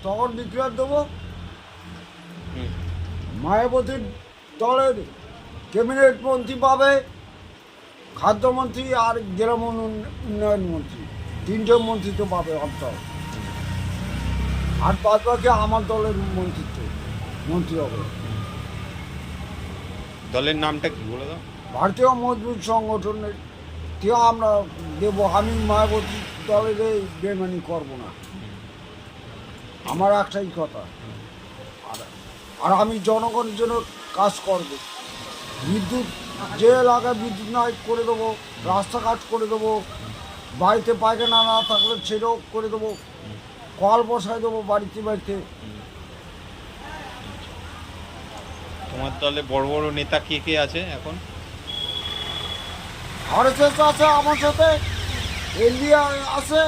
তখন ডিক্লেয়ার দেবো। মায়াবতীর দলের ক্যাবিনেট মন্ত্রী পাবে, খাদ্যমন্ত্রী আর গ্রাম উন্নয়ন মন্ত্রী, তিনটে মন্ত্রী তো পাবে অন্তত। আর বাদ বাকি আমার দলের মন্ত্রী হবে। দলের নামটা কি বলে দাও? ভারতীয় মজদুর সংগঠনের কেউ আমরা দেবো। আমি মায়াবতী দলের বেমানি করবো না, আমার একটাই কথা। আর আমি জনগণের জন্য কাজ করব। বিদ্যুৎ যে এলাকায় বিদ্যুৎ না করে দেবো, রাস্তাঘাট করে দেবো, বাড়িতে পায়খানা না থাকলে সেটাও করে দেবো, কল বসায় দেবো বাড়িতে বাড়িতে। তোমার দলে বড় বড় নেতা কে কে আছে এখন? আরএসএস আছে আমার সাথে, এনডিএ আছে।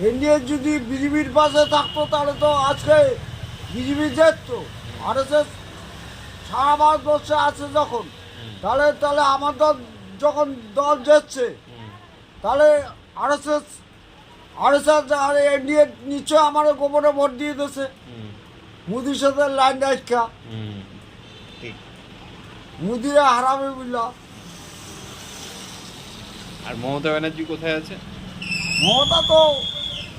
এনডিএ যদি বিজেপির পাশে থাকতো তাহলে তো আজকে বিজেপি জিততো। আরএসএস সারা ভারতবর্ষে আছে যখন, তাহলে আমার দল যখন দল জিতছে, তাহলে আরএসএস আর এনডিএ নিশ্চয় আমার গোপনে ভোট দিয়ে দিয়েছে। মোদির সাথে লাইন রাখা, ঠিক। মোদিরা হারাবে বুঝলা। আর মমতা ব্যানার্জি কোথায় আছে?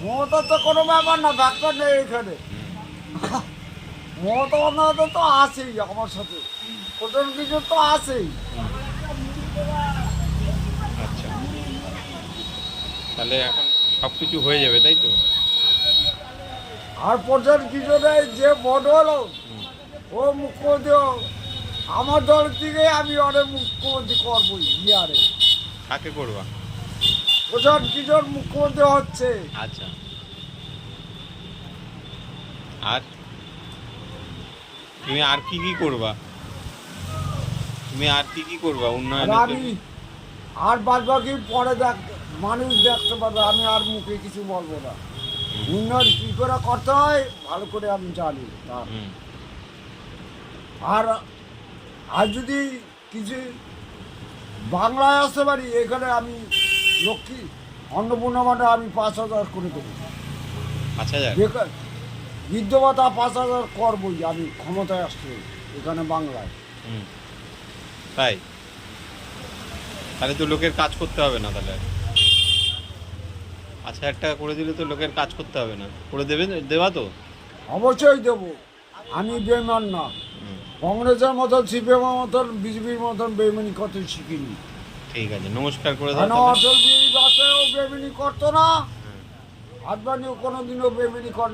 মমতা তো কোনো ব্যাপার না, ডাক্তার নেই এখানে। মমতা বন্দ্যোপাধ্যায় তো আছেই আমার সাথে, প্রধান কিছু তো আছেই। আচ্ছা, তাহলে এখন সব কিছু হয়ে যাবে, তাই তো? আর প্রধান কিশোরে যে ভোট হলো, ও মুখ্যমন্ত্রী আমার দল থেকে আমি অনেক মুখ্যমন্ত্রী করবোই বিহারে। কাকে করবা? প্রধান কিশোর মুখ্যমন্ত্রী হচ্ছে। আচ্ছা, আর তুমি আর কি কি করবা? উন্নয়নের আমি জন্য? আর বাদ বাকি পরে মানুষ দেখতে পাবে, আমি আর মুখে কিছু বলবো না। উন্নয়ন কী করে করতে হয় ভালো করে আমি জানি। আর যদি কিছু বাংলায় আসতে পারি, এখানে আমি লক্ষ্মী অন্নপূর্ণা মানে আমি 5,000 করে দেবো। 5,000? বৃদ্ধ ভাতা 5,000 করবই আমি ক্ষমতায় আসতে এখানে বাংলায়। তাই? তাহলে তো লোকের কাজ করতে হবে না তাহলে। 5,000 টাকা করে দিলে তো লোকের কাজ করতে হবে না, করে দেবা তো? অবশ্যই দেবো, আমি বেমান না। কংগ্রেসের মতন, সিপিএমের মতন, বিজেপির মতন বেমানি করতে শিখিনি। ঠিক আছে, নমস্কার করে দাও কেন তাহলে। অটল বিহারী বাজপেয়ীও বেমানি করতো না, আদবানিও কোনোদিনও বেমানি করে